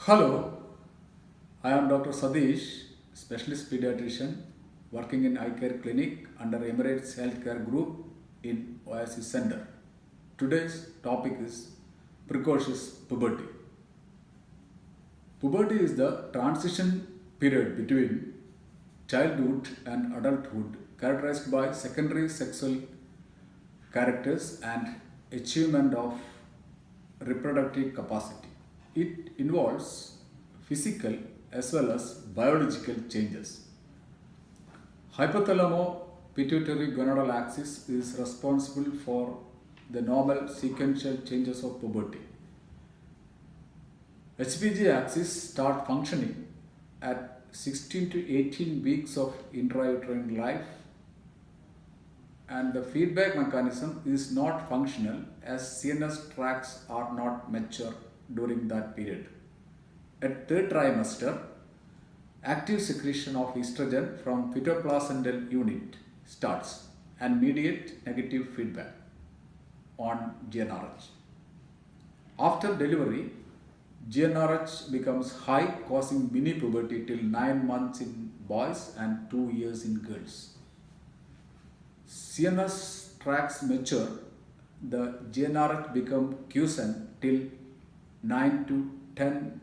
Hello, I am Dr. Sadish, specialist pediatrician working in eye care clinic under Emirates Healthcare Group in Oasis Center. Today's topic is precocious puberty. Puberty is the transition period between childhood and adulthood characterized by secondary sexual characters and achievement of reproductive capacity. It involves physical as well as biological changes. Hypothalamo-pituitary gonadal axis is responsible for the normal sequential changes of puberty. HPG axis start functioning at 16 to 18 weeks of intrauterine life, and the feedback mechanism is not functional as CNS tracts are not mature during that period. At third trimester, active secretion of estrogen from pituitary unit starts and mediate negative feedback on GnRH. After delivery, GnRH becomes high, causing mini puberty till 9 months in boys and 2 years in girls. CNS tracts mature, the GnRH become quiescent till 9 to 10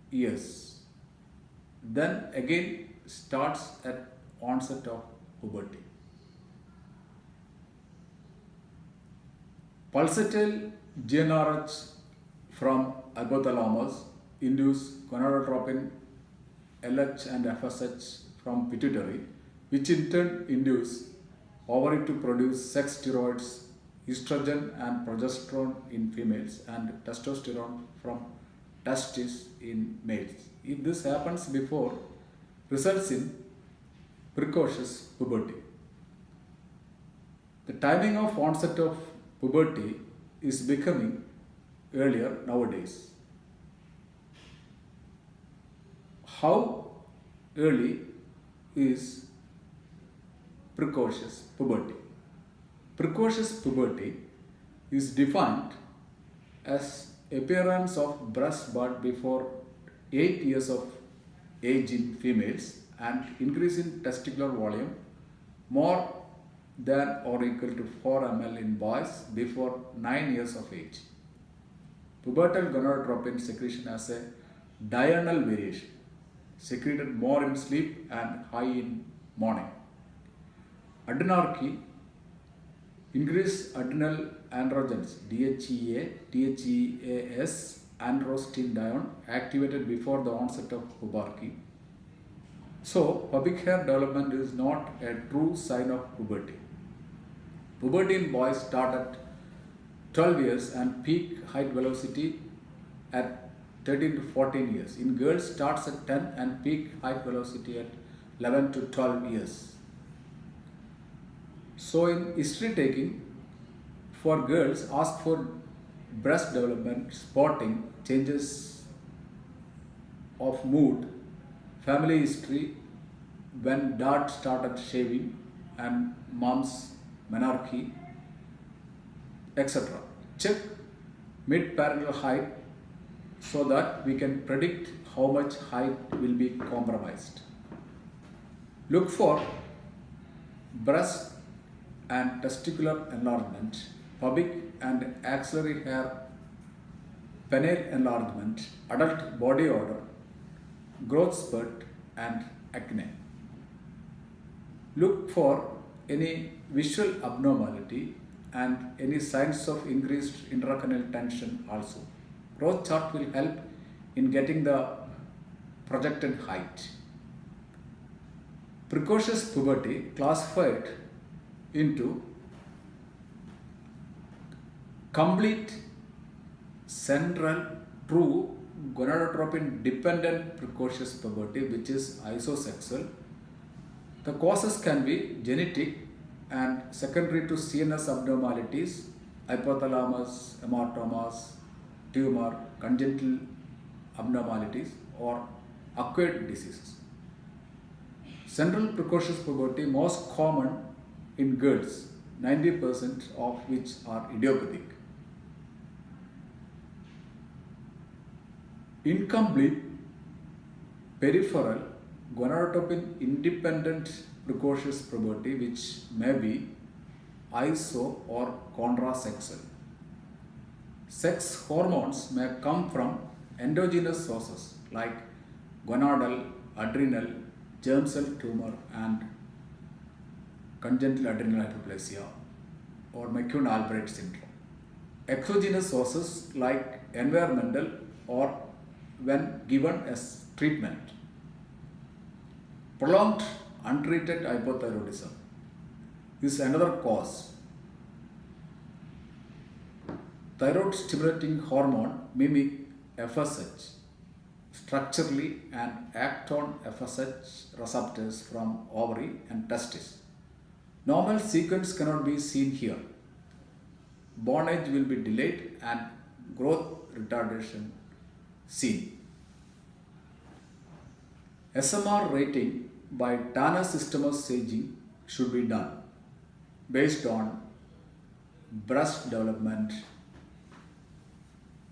years. Then again starts at onset of puberty. Pulsatile GnRH from hypothalamus induce gonadotropin LH and FSH from pituitary, which in turn induce ovary to produce sex steroids, estrogen and progesterone in females, and testosterone from testes in males. If this happens before, results in precocious puberty. The timing of onset of puberty is becoming earlier nowadays. How early is precocious puberty? Precocious puberty is defined as appearance of breast bud before 8 years of age in females and increase in testicular volume more than or equal to 4 ml in boys before 9 years of age. Pubertal gonadotropin secretion has a diurnal variation, secreted more in sleep and high in morning. Adrenarche, increased adrenal androgens DHEA, DHEAS, androstenedione activated before the onset of puberty. So, pubic hair development is not a true sign of puberty. Puberty in boys start at 12 years and peak height velocity at 13 to 14 years. In girls, starts at 10 and peak height velocity at 11 to 12 years. So in history taking, for girls, ask for breast development, spotting, changes of mood, family history, when dad started shaving and mom's menarche, etc. Check mid-parental height so that we can predict how much height will be compromised. Look for breast and testicular enlargement, pubic and axillary hair penile enlargement, adult body odor, growth spurt and acne. Look for any visual abnormality and any signs of increased intracranial tension also. Growth chart will help in getting the projected height. Precocious puberty classified into complete central true gonadotropin dependent precocious puberty, which is isosexual. The causes can be genetic and secondary to CNS abnormalities, hypothalamus, hematomas, tumor, congenital abnormalities, or acquired diseases. Central precocious puberty most common in girls, 90% of which are idiopathic. Incomplete peripheral gonadotropin independent precocious puberty, which may be iso or contrasexual. Sex hormones may come from endogenous sources like gonadal, adrenal, germ cell tumor, and congenital adrenal hyperplasia or McCune-Albright syndrome. Exogenous sources like environmental or when given as treatment. Prolonged untreated hypothyroidism is another cause. Thyroid stimulating hormone mimic FSH structurally and act on FSH receptors from ovary and testis. Normal sequence cannot be seen here. Born age will be delayed and growth retardation seen. SMR rating by Tanner Systems staging should be done based on breast development,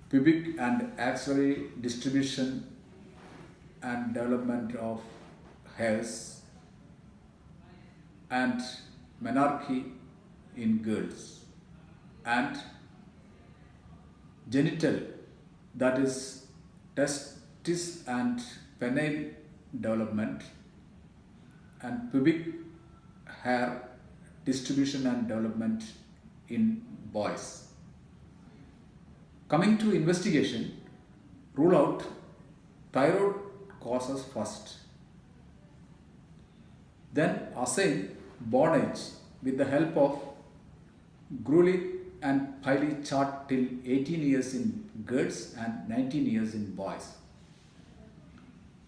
pubic and axillary distribution and development of hairs, and menarche in girls, and genital, that is testis and penile development, and pubic hair distribution and development in boys. Coming to investigation, rule out thyroid causes first. Then assign born age with the help of Grulich and Piley chart till 18 years in girls and 19 years in boys.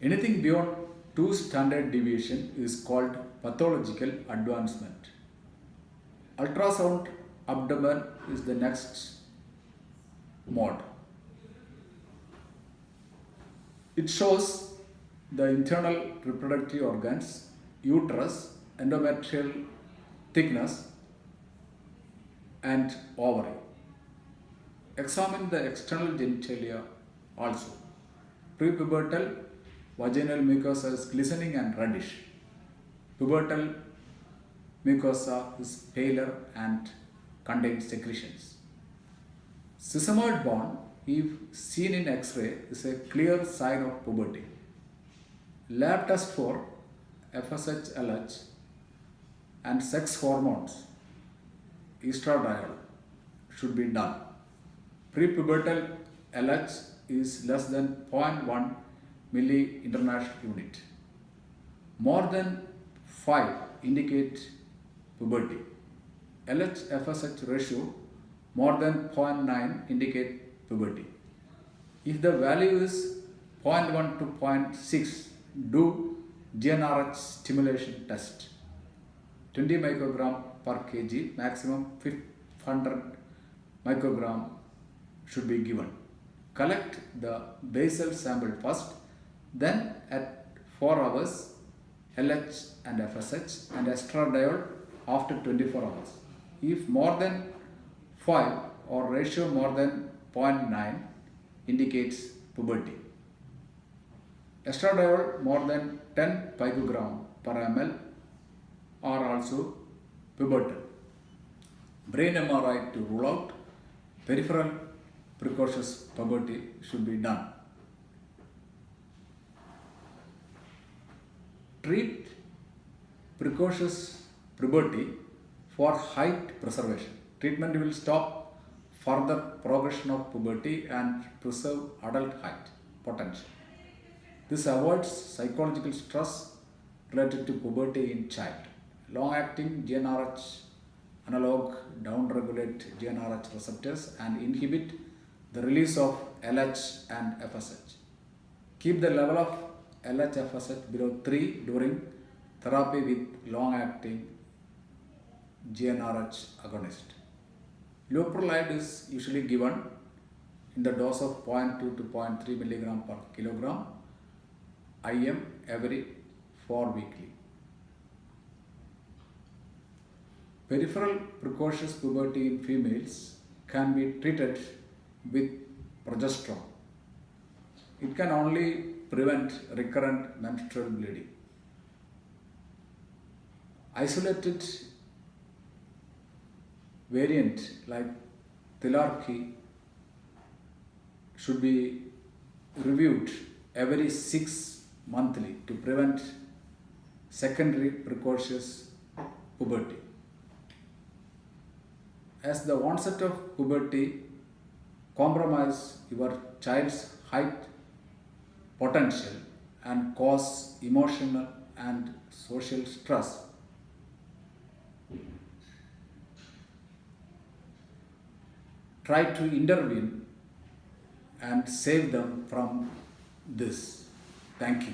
Anything beyond 2 standard deviation is called pathological advancement. Ultrasound abdomen is the next mode. It shows the internal reproductive organs, uterus, endometrial thickness, and ovary. Examine the external genitalia also. Prepubertal vaginal mucosa is glistening and reddish. Pubertal mucosa is paler and contains secretions. Sesamoid bone, if seen in X-ray, is a clear sign of puberty. Lab test for FSH, LH, and sex hormones, estradiol, should be done. Prepubertal LH is less than 0.1 milli international unit. More than 5 indicate puberty. LH FSH ratio more than 0.9 indicate puberty. If the value is 0.1 to 0.6, do GnRH stimulation test. 20 microgram per kg, maximum 500 microgram should be given. Collect the basal sample first, then at 4 hours LH and FSH and estradiol after 24 hours. If more than 5 or ratio more than 0.9 indicates puberty. Estradiol more than 10 picogram per ml are also pubertal. Brain MRI to rule out peripheral precocious puberty should be done. Treat precocious puberty for height preservation. Treatment will stop further progression of puberty and preserve adult height potential. This avoids psychological stress related to puberty in child. Long-acting GnRH analog downregulate GnRH receptors and inhibit the release of LH and FSH. Keep the level of LH FSH below 3 during therapy with long-acting GnRH agonist. Leuprolide is usually given in the dose of 0.2 to 0.3 mg per kilogram IM every 4 weekly. Peripheral precocious puberty in females can be treated with progesterone. It can only prevent recurrent menstrual bleeding. Isolated variant like thelarchy should be reviewed every 6 monthly to prevent secondary precocious puberty. As the onset of puberty compromise your child's height potential and cause emotional and social stress. Try to intervene and save them from this. Thank you.